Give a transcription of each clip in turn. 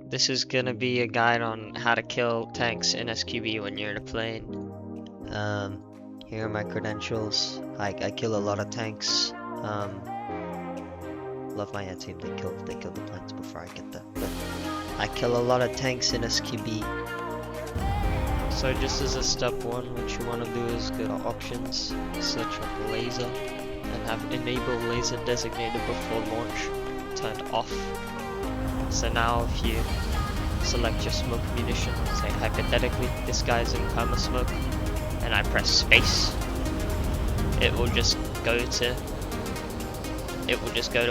This is gonna be a guide on how to kill tanks in SQB when you're in a plane. Here are my credentials. I kill a lot of tanks. Love my air team. They kill the planes before I get there. But I kill a lot of tanks in SQB. So just as a step one, what you want to do is go to options, search up laser, and have enable laser designated before launch turned off. So now if you select your smoke munition, say hypothetically this guy's in perma smoke, and I press space, it will just go to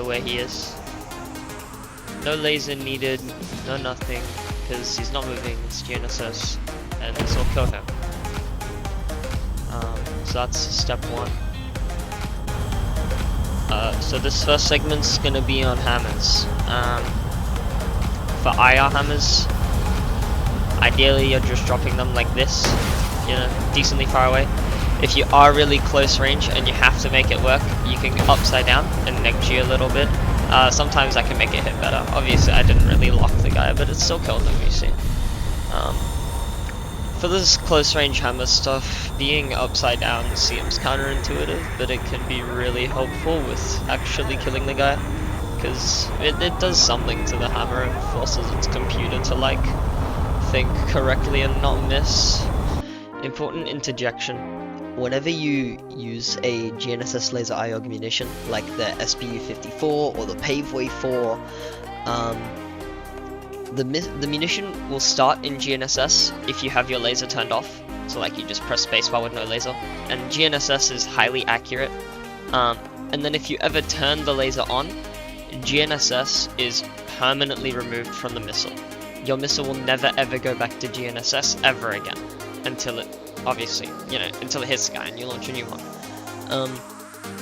where he is. No laser needed, no nothing, because he's not moving, it's GNSS, and this will kill him. So that's step one. So this first segment's gonna be on hammers. For IR hammers, ideally you're just dropping them like this, decently far away. If you are really close range and you have to make it work, you can go upside down and neg you a little bit. Sometimes I can make it hit better. Obviously I didn't really lock the guy, but it still killed him, you see. For this close range hammer stuff, being upside down seems counterintuitive, but it can be really helpful with actually killing the guy, because it does something to the hammer. It forces its computer to think correctly and not miss. Important interjection: whenever you use a GNSS laser IOG munition like the SPU-54 or the Paveway 4, the munition will start in GNSS if you have your laser turned off. So you just press spacebar with no laser, and GNSS is highly accurate. And then if you ever turn the laser on, GNSS is permanently removed from the missile. Your missile will never ever go back to GNSS ever again, until it, obviously, until it hits the guy and you launch a new one.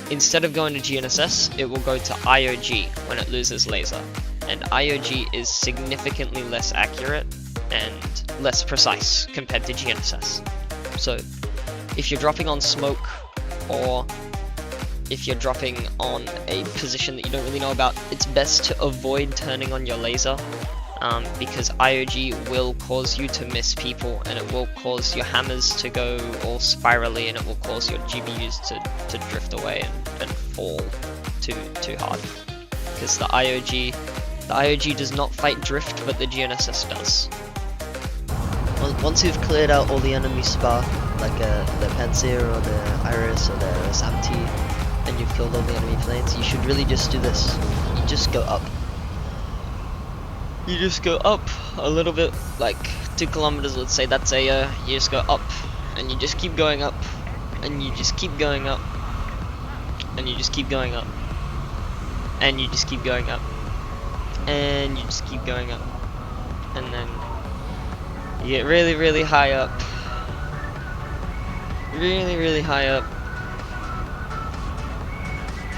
Instead of going to GNSS, it will go to IOG when it loses laser, and IOG is significantly less accurate and less precise compared to GNSS. So if you're dropping on smoke, or if you're dropping on a position that you don't really know about, it's best to avoid turning on your laser, because IOG will cause you to miss people, and it will cause your hammers to go all spirally, and it will cause your GBUs to drift away and fall too hard. Because the IOG does not fight drift, but the GNSS does. Once you've cleared out all the enemy spar, like the Panzer or the Iris or the SAMT, and you've killed all the enemy planes, you should really just do this. You just go up. You just go up a little bit, like 2 kilometers, let's say that's a, you just go up, and you just keep going up, and you just keep going up, and you just keep going up, and you just keep going up, and you just keep going up, and then you get really, really high up, really, really high up,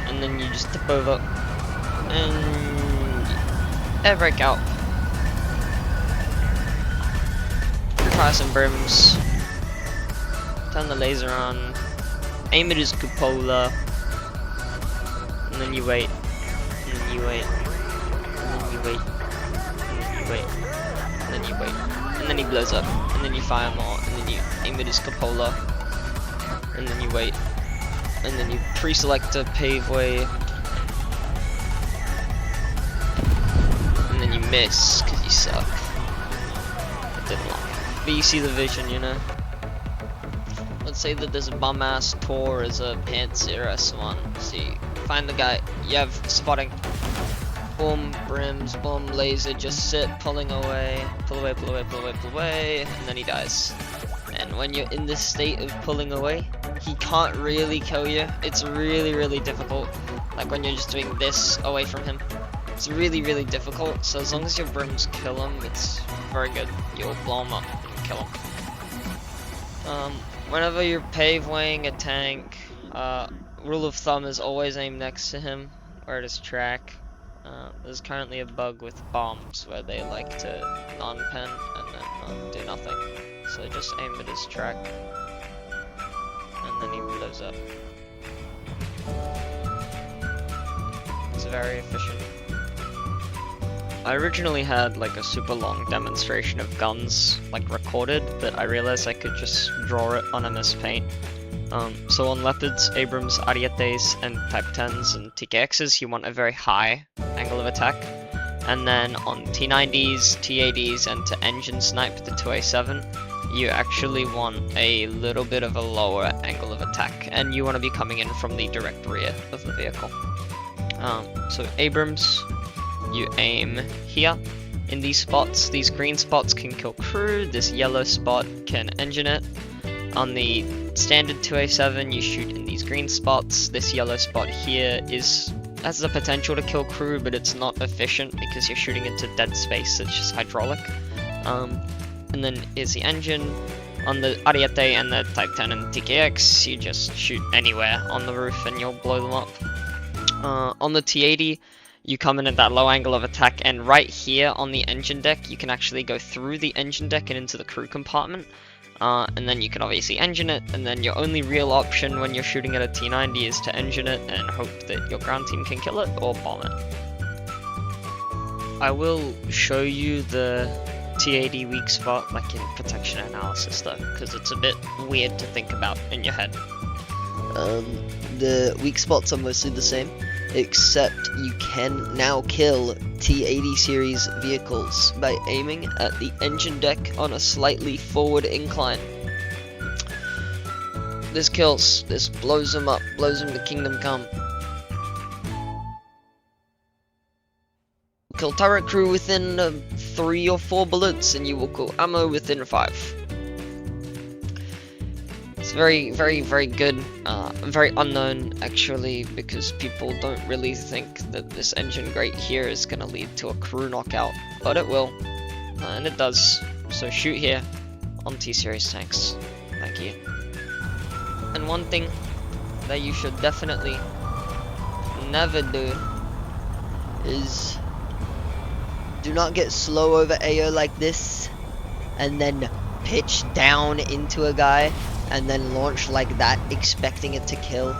and then you just tip over, and air brake out. Fire some brims, turn the laser on, aim at his cupola, and then you wait, and then you wait, and then you wait, and then you wait, and then you wait, and then he blows up, and then you fire more, and then you aim at his cupola, and then you wait, and then you pre-select a paveway, and then you miss because you suck. It didn't lock. But you see the vision, Let's say that there's a bum ass Tor as a Panzer S1. See, find the guy, you have spotting. Boom, brims, boom, laser, just sit, pulling away, pull away, pull away, pull away, pull away, and then he dies. And when you're in this state of pulling away, he can't really kill you. It's really, really difficult. Like when you're just doing this away from him. It's really, really difficult, so as long as your brims kill him, it's very good. You'll blow him up and kill him. Whenever you're pavewaying a tank, rule of thumb is always aim next to him, or at his track. There's currently a bug with bombs where they like to non-pen and then do nothing. So just aim at his track, and then he blows up. It's very efficient. I originally had like a super long demonstration of guns like recorded, but I realized I could just draw it on MS Paint. So on Leopards, Abrams, Arietes, and Type 10s and TKXs, you want a very high angle of attack. And then on T90s, T80s, and to engine snipe the 2A7, you actually want a little bit of a lower angle of attack, and you want to be coming in from the direct rear of the vehicle. So Abrams, you aim here in these spots. These green spots can kill crew, this yellow spot can engine it. On the standard 2A7, you shoot in these green spots. This yellow spot here has the potential to kill crew, but it's not efficient because you're shooting into dead space, it's just hydraulic. And then here's the engine. On the Ariete and the Type 10 and TKX, you just shoot anywhere on the roof and you'll blow them up. On the T80, you come in at that low angle of attack, and right here on the engine deck, you can actually go through the engine deck and into the crew compartment. And then you can obviously engine it, and then your only real option when you're shooting at a T90 is to engine it and hope that your ground team can kill it or bomb it. I will show you the T80 weak spot like in protection analysis though, because it's a bit weird to think about in your head. The weak spots are mostly the same, except you can now kill T80 series vehicles by aiming at the engine deck on a slightly forward incline. This kills, this blows them up, blows them to kingdom come. Kill turret crew within 3 or 4 bullets, and you will kill ammo within 5. It's very, very, very good. Very unknown, actually, because people don't really think that this engine grate here is going to lead to a crew knockout, but it will, and it does. So shoot here on T-Series tanks. Thank you. And one thing that you should definitely never do is do not get slow over AO like this, and then pitch down into a guy, and then launch like that, expecting it to kill.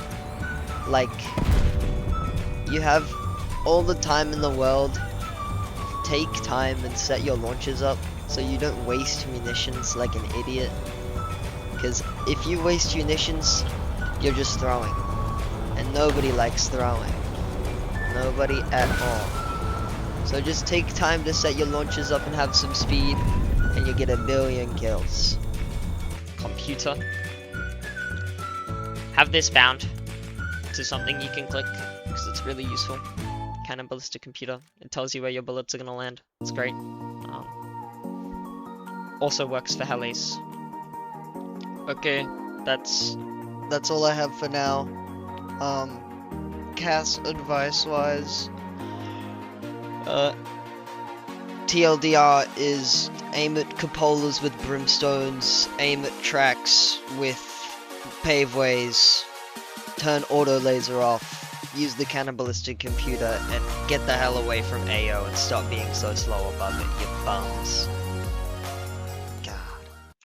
Like, you have all the time in the world. Take time and set your launches up so you don't waste munitions like an idiot. Because if you waste munitions, you're just throwing. And nobody likes throwing. Nobody at all. So just take time to set your launches up and have some speed, and you get a billion kills. Computer, have this bound to something you can click because it's really useful. Cannon ballistic computer, it tells you where your bullets are gonna land. It's great. Also works for helis. Okay, that's all I have for now. CAS advice wise, TLDR is aim at cupolas with brimstones, aim at tracks with paveways, turn auto laser off, use the cannibalistic computer, and get the hell away from AO and stop being so slow above it, you bums.